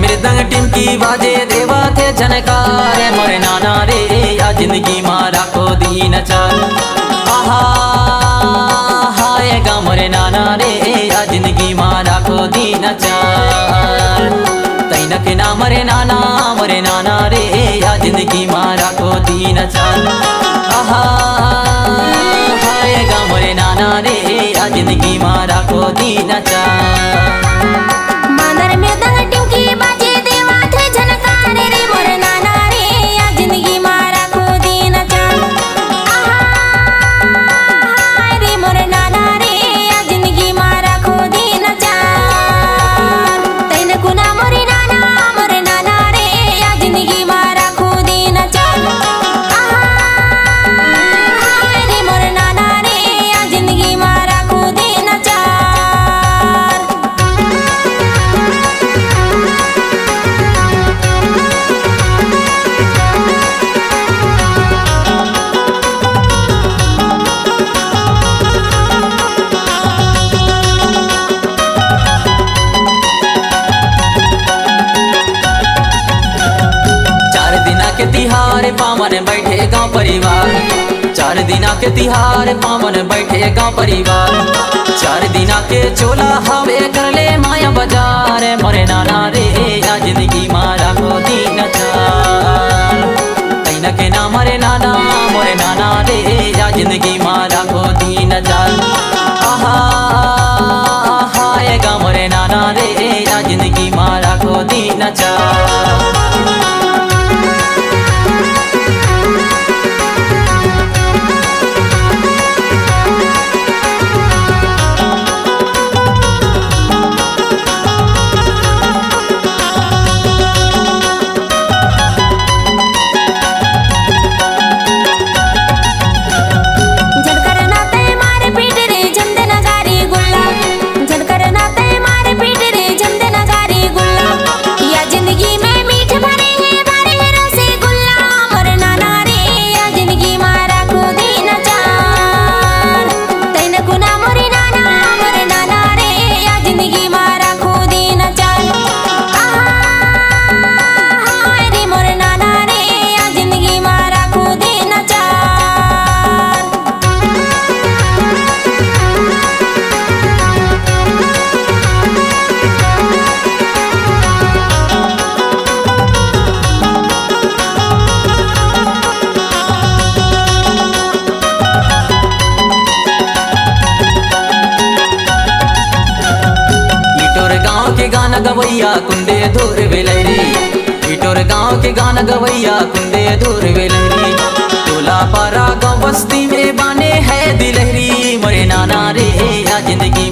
मृदंग टिमकी बाजे देवा थे झनकार मोरे नाना रे या जिंदगी मारा को दीन चाल आहा हाय गा मोरे नाना रे या जिंदगी मारा को दीन चाल तैन के ना मरे नाना रे या जिंदगी मारा को दीन चाल आहा हाय गा मोरे नाना रे या जिंदगी मारा को दीन चाल मांदर मृदंग टिमकी बाजे देवा थे झनकार रे मोरे नाना रे या जिंदगी मारा को दीन चाल आहा हाय रे मोरे नाना रे या जिंदगी मारा को दीन चाल तैन कुना मोरे नाना रे या जिंदगी मारा को दीन चाल आहा हाय रे मोरे नाना रे या जिंदगी मारा को दीन चाल के तिहार पावन बैठे गांव परिवार 4 दिना के तिहार पावन बैठे गांव परिवार 4 दिना के चोला हवे कर ले माया बाजार मोरे नाना रे या जिंदगी मारा को दीन चाल तैन के ना मरे नाना मोरे नाना रे या जिंदगी मारा को दीन चाल आहा हाय गा मोरे नाना रे या जिंदगी मारा को दीन चाल गाना गवैया कुंदे दूर वेलरी इटोर गांव के गाना गवैया कुंदे दूर वेलरी टोला पारा गांव बस्ती में बाने है दिलहरी मोरे नाना रे या जिंदगी